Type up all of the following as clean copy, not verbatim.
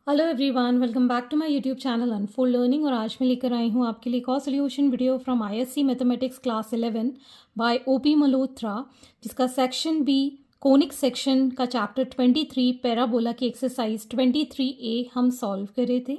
Hello everyone, welcome back to my YouTube channel unfold learning. और आज मैं लेकर आई हूँ आपके लिए एक और solution video from ISC mathematics class 11 by OP Malhotra, जिसका सेक्शन बी कोनिक सेक्शन का चैप्टर 23 पैराबोला की एक्सरसाइज 23A हम सॉल्व कर रहे थे।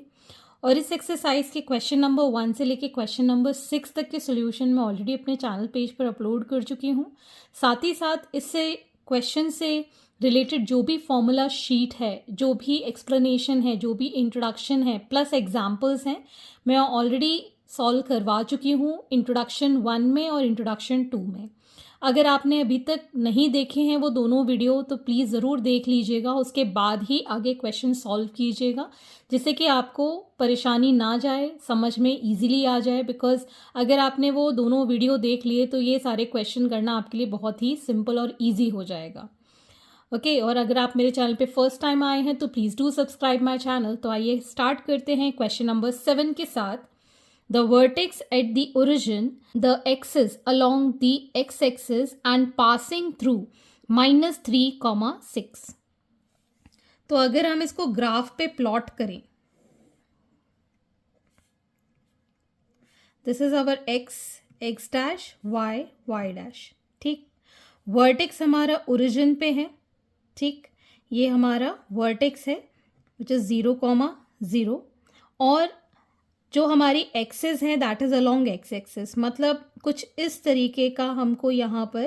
और इस एक्सरसाइज के क्वेश्चन नंबर 1 से लेके क्वेश्चन नंबर 6 तक के सोल्यूशन मैं ऑलरेडी अपने चैनल पेज पर अपलोड कर चुकी हूँ। साथ ही साथ इससे क्वेश्चन से रिलेटेड जो भी फॉर्मूला शीट है, जो भी एक्सप्लेनेशन है, जो भी इंट्रोडक्शन है, प्लस एग्जाम्पल्स हैं, मैं ऑलरेडी सॉल्व करवा चुकी हूँ इंट्रोडक्शन 1 में और इंट्रोडक्शन 2 में। अगर आपने अभी तक नहीं देखे हैं वो दोनों वीडियो तो प्लीज़ ज़रूर देख लीजिएगा, उसके बाद ही आगे क्वेश्चन सॉल्व कीजिएगा, जिससे कि आपको परेशानी ना जाए, समझ में ईजीली आ जाए। बिकॉज अगर आपने वो दोनों वीडियो देख लिए तो ये सारे क्वेश्चन करना आपके लिए बहुत ही सिंपल और ईजी हो जाएगा। ओके और अगर आप मेरे चैनल पे फर्स्ट टाइम आए हैं तो please do subscribe my channel. तो आइए स्टार्ट करते हैं क्वेश्चन नंबर 7 के साथ। The vertex at the origin the axis along the x axis and passing through -3, 6। तो अगर हम इसको ग्राफ पे प्लॉट करें, this is our X dash Y dash. ठीक, वर्टेक्स हमारा ओरिजिन पे है। ठीक, ये हमारा वर्टेक्स है विच इज़ 0, 0। और जो हमारी एक्सेस है that is along X axis, मतलब कुछ इस तरीके का हमको यहाँ पर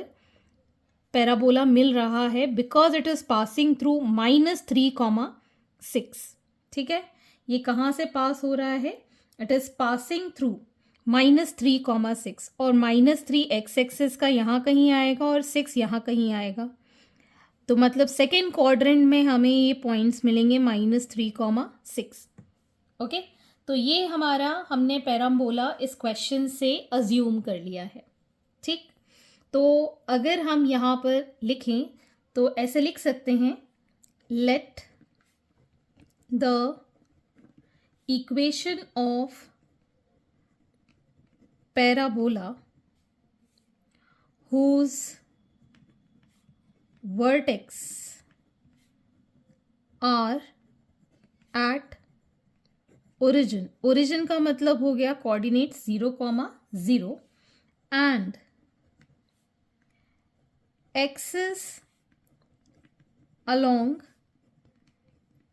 पैराबोला मिल रहा है because it is passing through -3, 6। ठीक है, ये कहाँ से पास हो रहा है? It is passing through -3, 6। और -3 एक्स एक्सेस का यहाँ कहीं आएगा और 6 यहाँ कहीं आएगा। तो मतलब सेकेंड क्वाड्रेंट में हमें ये पॉइंट्स मिलेंगे -3, 6। ओके, तो ये हमारा हमने पैराबोला इस क्वेश्चन से अज्यूम कर लिया है। ठीक, तो अगर हम यहाँ पर लिखें तो ऐसे लिख सकते हैं, let the equation of parabola whose vertex are at origin का मतलब हो गया coordinate 0, 0 and axis along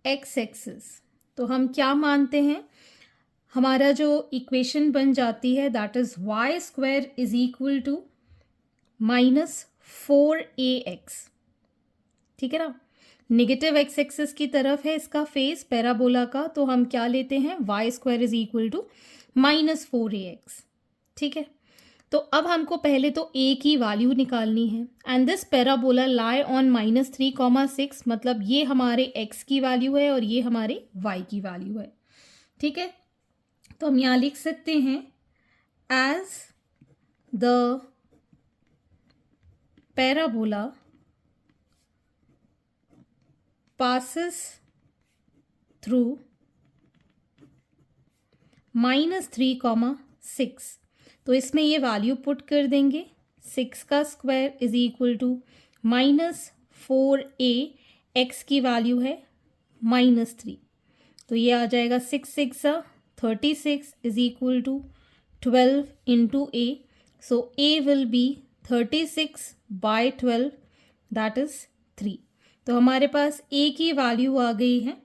x axis. तो हम क्या मानते हैं, हमारा जो इक्वेशन बन जाती है that is y² is equal to -4ax। ठीक है ना, नेगेटिव एक्स एक्सिस की तरफ है इसका फेस पैराबोला का, तो हम क्या लेते हैं, y² is equal to -4ax। ठीक है, तो अब हमको पहले तो a की वैल्यू निकालनी है and this parabola lie on -3, 6, मतलब ये हमारे x की वैल्यू है और ये हमारे y की वैल्यू है। ठीक है, तो हम यहाँ लिख सकते हैं as the parabola passes through -3, 6। तो इसमें ये वैल्यू पुट कर देंगे, 6 का square is equal to -4a, x की वैल्यू है -3, तो ये आ जाएगा 6 6 36 is equal to 12 into a। So a will be 36/12 that is 3। तो हमारे पास a की वैल्यू आ गई है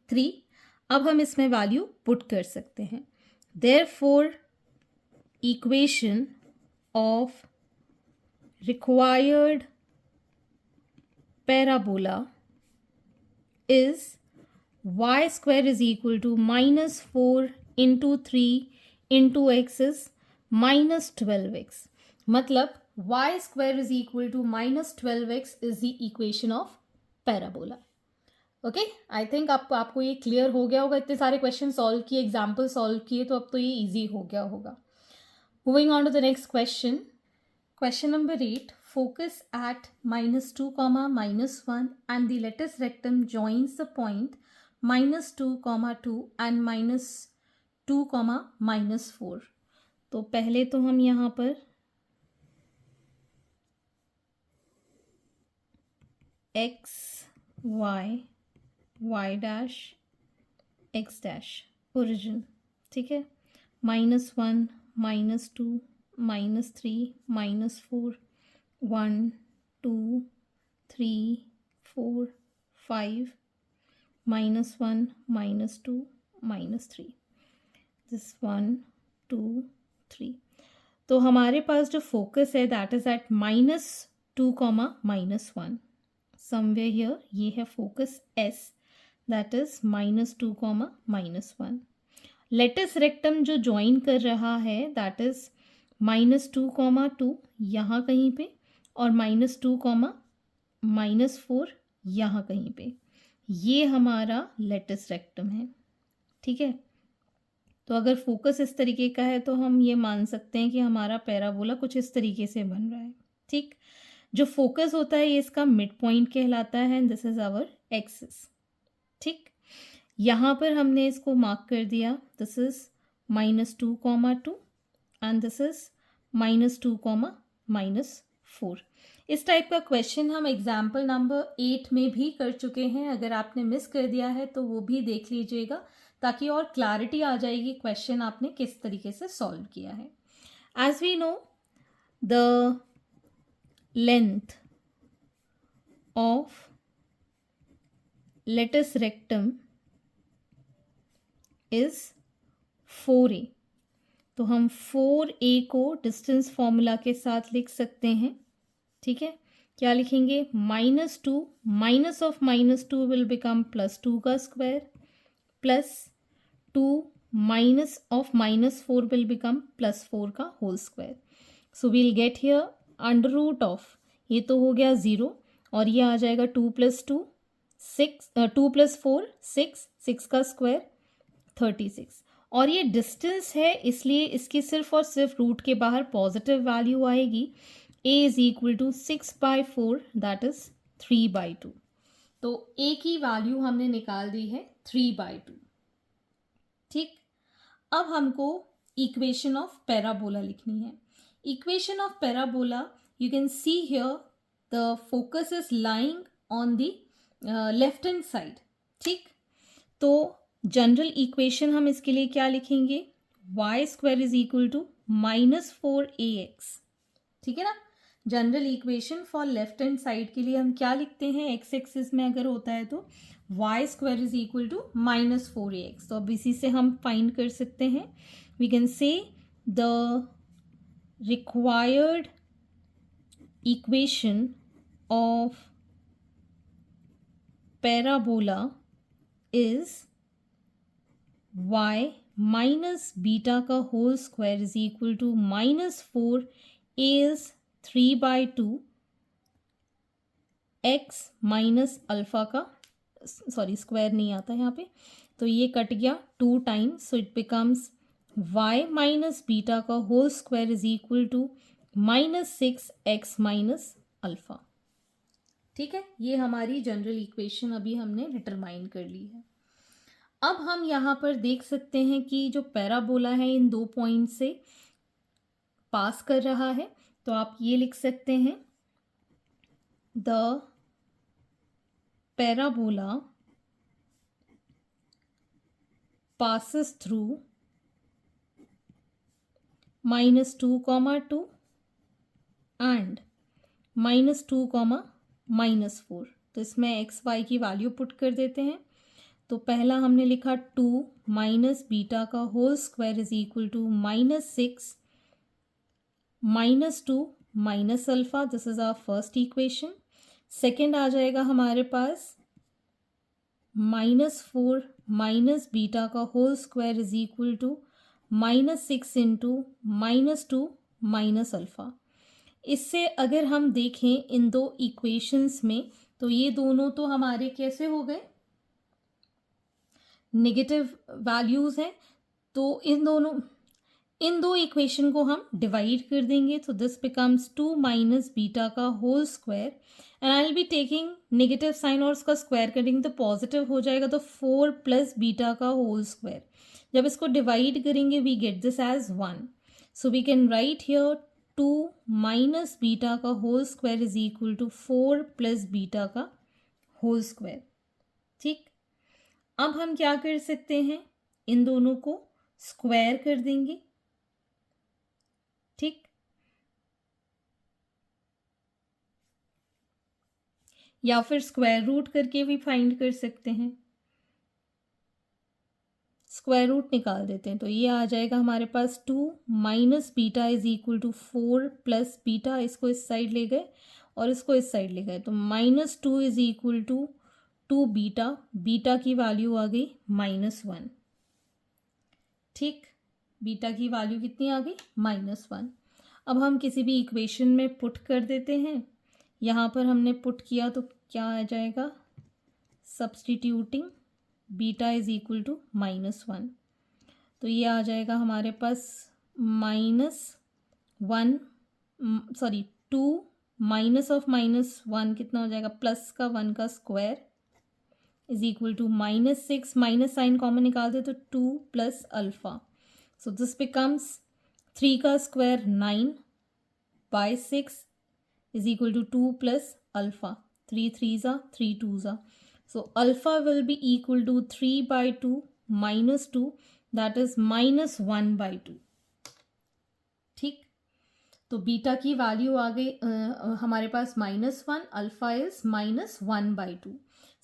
3। अब हम इसमें वैल्यू पुट कर सकते हैं, therefore equation of required parabola is y² is equal to -4 into 3 into x is -12x। मतलब y² is equal to -12x is the equation of parabola. Okay, I think आपको ये क्लियर हो गया होगा। इतने सारे क्वेश्चन सॉल्व किए, example solve किए, तो अब तो ये इजी हो गया होगा। Moving on to the next question, question number 8। Focus at -2, -1 and the lattice rectum joins the point -2, 2 and -2, -4। तो पहले तो हम यहाँ पर x y y dash x dash origin, ठीक है, -1 -2 -3 -4 1 2 3 4 5 -1 -2 -3 दिस 1 2 3। तो हमारे पास जो फोकस है that is at -2 -1 somewhere here, ये है focus S that is -2 -1। Latus rectum जो ज्वाइन कर रहा है दैट इज -2 2 यहाँ कहीं पे और -2 -4 यहाँ कहीं पे, ये हमारा लेटस रेक्टम है, ठीक है। तो अगर फोकस इस तरीके का है तो हम ये मान सकते हैं कि हमारा पैराबोला कुछ इस तरीके से बन रहा है, ठीक। जो फोकस होता है ये इसका मिड पॉइंट कहलाता है and this is our axis, ठीक। यहाँ पर हमने इसको मार्क कर दिया, this is -2 2 and this is -2 -4। इस टाइप का क्वेश्चन हम एग्जाम्पल नंबर 8 में भी कर चुके हैं, अगर आपने मिस कर दिया है तो वो भी देख लीजिएगा ताकि और क्लैरिटी आ जाएगी क्वेश्चन आपने किस तरीके से सॉल्व किया है। As we know the length of latus rectum is 4a, तो हम 4a को डिस्टेंस फॉर्मूला के साथ लिख सकते हैं, ठीक है। क्या लिखेंगे, -2 माइनस ऑफ -2 विल बिकम +2 का square plus 2 minus of -4 will become +4 का whole square. So we'll get here under root of, ये तो हो गया 0 और ये आ जाएगा 2 + 2 6 2 + 4 6 6 का स्क्वायर 36। और ये डिस्टेंस है इसलिए इसकी सिर्फ और सिर्फ रूट के बाहर पॉजिटिव वैल्यू आएगी, a is equal to 6/4 that is 3/2। तो a की वैल्यू हमने निकाल दी है 3/2, ठीक। अब हमको इक्वेशन ऑफ पैराबोला लिखनी है। Equation of parabola you can see here the focus is lying on the left hand side, ठीक। तो जनरल इक्वेशन हम इसके लिए क्या लिखेंगे, y² is equal to -4ax, ठीक है ना। General equation for left hand side के लिए हम क्या लिखते हैं, एक्स एक्सिस में अगर होता है तो y² is equal to -4ax। तो अब इसी से हम फाइंड कर सकते हैं, we can say the required equation of parabola is y minus beta का whole square is equal to -4 is 3/2 x minus alpha का, सॉरी स्क्वायर नहीं आता यहाँ पे, तो ये कट गया 2 times, so it becomes y minus beta का whole square is equal to -6x minus alpha, ठीक है। ये हमारी जनरल इक्वेशन अभी हमने डिटरमाइन कर ली है। अब हम यहाँ पर देख सकते हैं कि जो पैराबोला है इन 2 पॉइंट से पास कर रहा है, तो आप ये लिख सकते हैं the parabola passes through -2, 2 and -2, -4। तो इसमें एक्स वाई की वैल्यू पुट कर देते हैं। तो पहला हमने लिखा 2 माइनस बीटा का whole square is equal to -6 -2 minus alpha, this is our first equation. Second आ जाएगा हमारे पास -4 माइनस बीटा का whole square is equal to -6 into -2 minus alpha. इससे अगर हम देखें इन दो इक्वेशंस में तो ये दोनों तो हमारे कैसे हो गए, नेगेटिव वैल्यूज़ हैं। तो इन दो इक्वेशन को हम डिवाइड कर देंगे, तो दिस बिकम्स 2 माइनस बीटा का whole square and I will be taking negative sign और उसका स्क्वायर करेंगे तो पॉजिटिव हो जाएगा, तो 4 प्लस बीटा का होल स्क्वायर। जब इसको डिवाइड करेंगे we get this as 1, so we can write here 2 minus beta का whole square is equal to 4 plus beta का होल स्क्वायर, ठीक। अब हम क्या कर सकते हैं, इन दोनों को स्क्वायर कर देंगे, ठीक। या फिर स्क्वायर रूट करके भी फाइंड कर सकते हैं। स्क्वायर रूट निकाल देते हैं तो ये आ जाएगा हमारे पास 2 minus beta is equal to 4 plus beta, इसको इस साइड ले गए और इसको इस साइड ले गए, तो -2 is equal to 2 beta, beta की वैल्यू आ गई -1, ठीक। बीटा की वैल्यू कितनी आ गई, -1। अब हम किसी भी इक्वेशन में पुट कर देते हैं, यहाँ पर हमने पुट किया तो क्या आ जाएगा, substituting beta is equal to -1, तो ये आ जाएगा हमारे पास -1 सॉरी 2 माइनस ऑफ -1 कितना हो जाएगा, प्लस का 1 का square is equal to -6, minus sign common निकाल दे तो 2 plus alpha, so this becomes 3 का square 9 by 6 is equal to 2 plus alpha, 3 3s are 3 2s are, so alpha will be equal to 3 by 2 minus 2, that is -1 by 2, ठीक। तो beta की value आ गई हमारे पास -1, alpha is -1 by 2।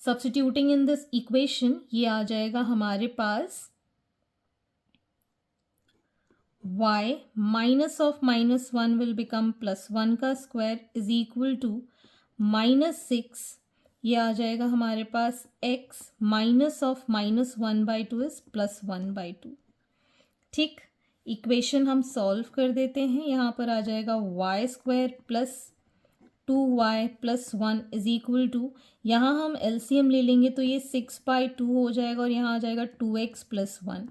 Substituting in this equation ये आ जाएगा हमारे पास y minus of -1 will become +1 का स्क्वायर इज इक्वल टू -6, ये आ जाएगा हमारे पास x minus of -1 by 2 is +1 by 2, ठीक। इक्वेशन हम सॉल्व कर देते हैं, यहाँ पर आ जाएगा y square plus 2y plus 1 is equal to, यहाँ हम एलसीएम ले लेंगे तो ये 6/2 हो जाएगा और यहाँ आ जाएगा 2x plus 1,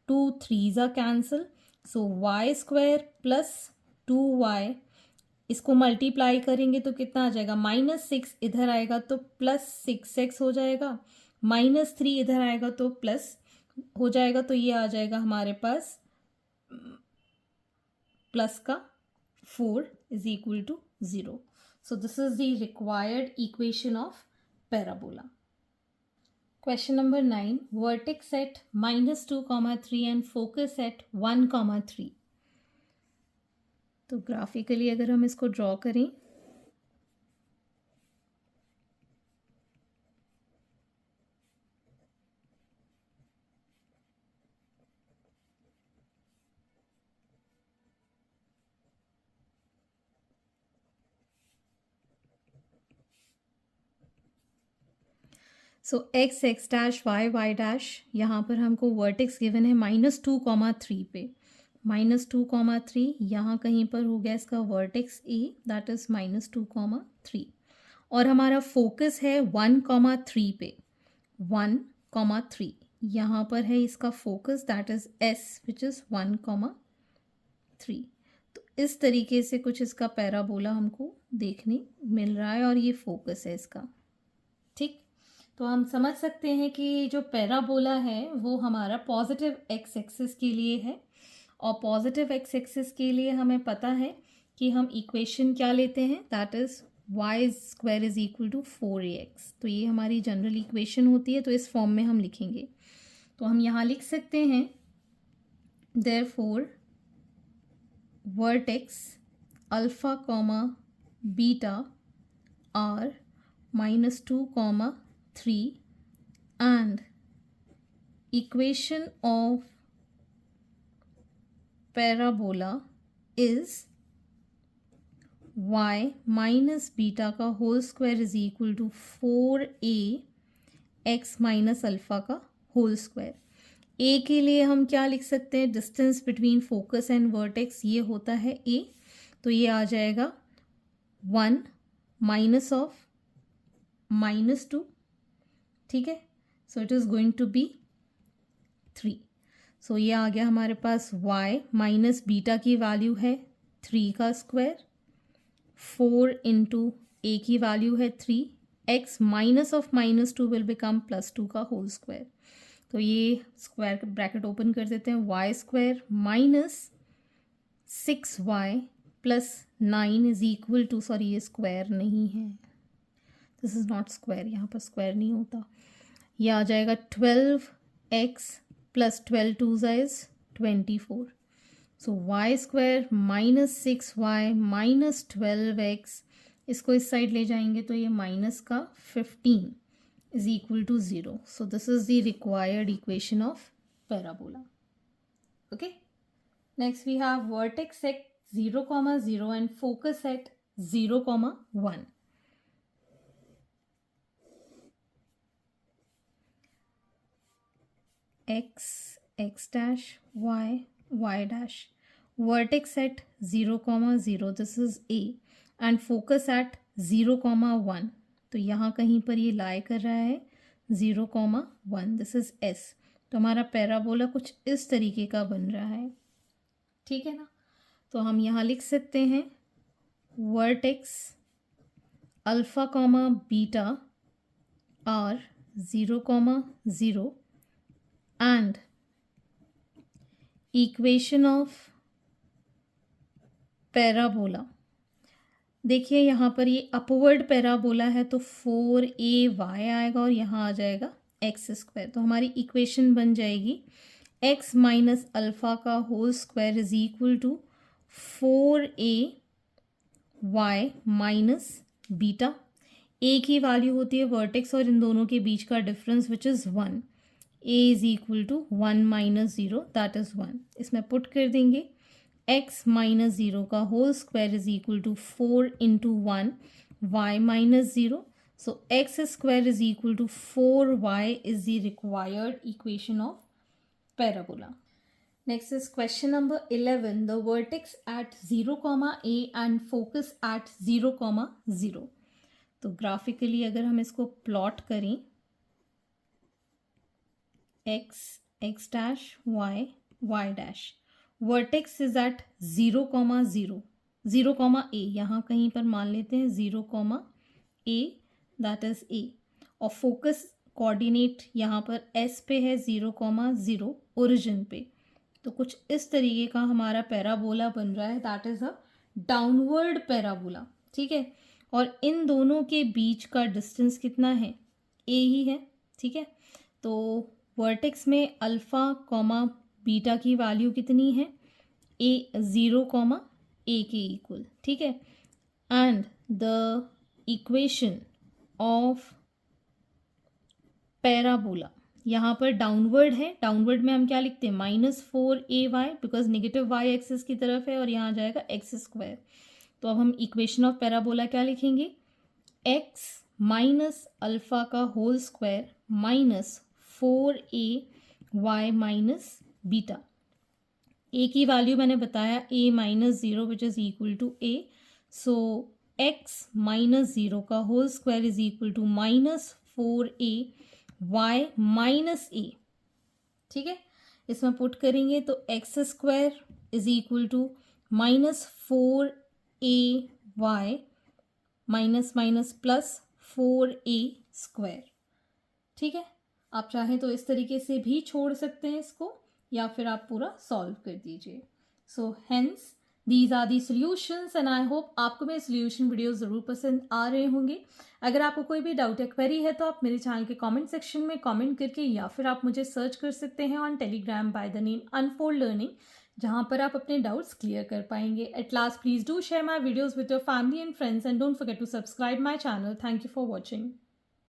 2 3s are cancel, so Y square plus 2y, इसको मल्टीप्लाई करेंगे तो कितना आ जाएगा, -6 इधर आएगा तो +6x हो जाएगा, -3 इधर आएगा तो प्लस हो जाएगा, तो ये आ जाएगा हमारे पास प्लस का 4 is equal to 0। So this is the required equation of parabola. Question number 9, vertex at -2, 3 and focus at 1, 3। तो ग्राफिकली अगर हम इसको ड्रॉ करें, सो x डैश y डैश, यहाँ पर हमको वर्टेक्स गिवन है -2, 3 पे, -2, 3, यहाँ कहीं पर हो गया इसका वर्टेक्स a, दैट इज़ -2, 3, और हमारा फोकस है 1, 3 पे, 1, 3, यहाँ पर है इसका focus that is s which is 1, 3। तो इस तरीके से कुछ इसका पैराबोला हमको देखने मिल रहा है और ये फोकस है इसका, ठीक। तो हम समझ सकते हैं कि जो पैराबोला है वो हमारा पॉजिटिव एक्स एक्सिस के लिए है, और पॉजिटिव एक्स एक्सिस के लिए हमें पता है कि हम इक्वेशन क्या लेते हैं, that is Y square is equal to 4ax। तो ये हमारी जनरल इक्वेशन होती है, तो इस फॉर्म में हम लिखेंगे। तो हम यहाँ लिख सकते हैं therefore vertex alpha comma beta are -2, 3 and equation of parabola is y minus beta का whole square is equal to 4a x minus alpha का होल स्क्वायर। a के लिए हम क्या लिख सकते हैं, distance between focus and vertex ये होता है a, तो ये आ जाएगा 1 माइनस ऑफ -2, ठीक है। So it is going to be 3। सो ये आ गया हमारे पास y माइनस बीटा की वैल्यू है 3 का स्क्वायर, 4 इंटू ए की वैल्यू है 3, x minus of -2 will become +2 का होल स्क्वायर। तो ये स्क्वायर ब्रैकेट ओपन कर देते हैं, y square minus 6y plus 9 is equal to, sorry ये स्क्वायर नहीं है, दिस इज़ नॉट स्क्वायर, यहाँ पर स्क्वायर नहीं होता, ये आ जाएगा 12x plus 12 2 is 24. So Y square minus 6y minus 12x, इसको इस साइड ले जाएंगे तो ये माइनस का 15 is equal to 0. So this is the required equation of parabola. Okay, next we have vertex at 0, 0 and focus at 0, 1. X dash, y dash. Vertex at 0, 0, this is A, and focus at 0, 1. तो यहाँ कहीं पर ये लाई कर रहा है 0, 1, this is S. तो हमारा पैराबोला कुछ इस तरीके का बन रहा है. ठीक है ना. तो हम यहाँ लिख सकते हैं vertex alpha comma beta are 0, 0 and equation of parabola. देखिए यहाँ पर ये अपवर्ड पैराबोला है तो 4ay आएगा और यहाँ आ जाएगा एक्स स्क्वायर. तो हमारी इक्वेशन बन जाएगी x माइनस अल्फ़ा का whole square is equal to 4ay minus beta. a की वैल्यू होती है वर्टेक्स और इन दोनों के बीच का difference which is 1. a is equal to 1 minus 0 that is 1. इसमें पुट कर देंगे x माइनस 0 का whole square is equal to 4 into 1 y minus 0. So x square is equal to 4y is the required equation of parabola. Next is question number 11. The vertex at 0, a and focus at 0, 0. तो graphically अगर हम इसको plot करें x dash, y dash. Vertex is at 0, 0, 0, a. यहाँ कहीं पर मान लेते हैं 0, a, that is a. और फोकस कोऑर्डिनेट यहाँ पर S पे है 0, 0 ओरिजिन पे. तो कुछ इस तरीके का हमारा पैराबोला बन रहा है that is a downward parabola. ठीक है, और इन दोनों के बीच का डिस्टेंस कितना है a ही है. ठीक है, तो वर्टेक्स में अल्फ़ा कॉमा बीटा की वैल्यू कितनी है a 0, a के इक्वल. ठीक है, and the equation of parabola यहाँ पर डाउनवर्ड है. डाउनवर्ड में हम क्या लिखते हैं -4ay because negative Y axis की तरफ है और यहाँ आ जाएगा एक्स स्क्वायर. तो अब हम इक्वेशन ऑफ पैराबोला क्या लिखेंगे x माइनस अल्फ़ा का whole square minus 4ay minus beta. a की वैल्यू मैंने बताया a minus 0 which is equal to a. So x minus 0 का whole square is equal to minus 4ay minus a. ठीक है, इसमें पुट करेंगे तो X square is equal to minus 4ay minus minus plus 4a square. ठीक है, आप चाहें तो इस तरीके से भी छोड़ सकते हैं इसको या फिर आप पूरा सॉल्व कर दीजिए. So hence these are the solutions and I hope आपको मेरे सॉल्यूशन वीडियो ज़रूर पसंद आ रहे होंगे. अगर आपको कोई भी डाउट या क्वेरी है तो आप मेरे चैनल के कमेंट सेक्शन में कमेंट करके या फिर आप मुझे सर्च कर सकते हैं on Telegram by the name unfold learning, जहां पर आप अपने डाउट्स क्लियर कर पाएंगे. At last please do share my videos with your family and friends and don't forget to subscribe my channel. Thank you for watching.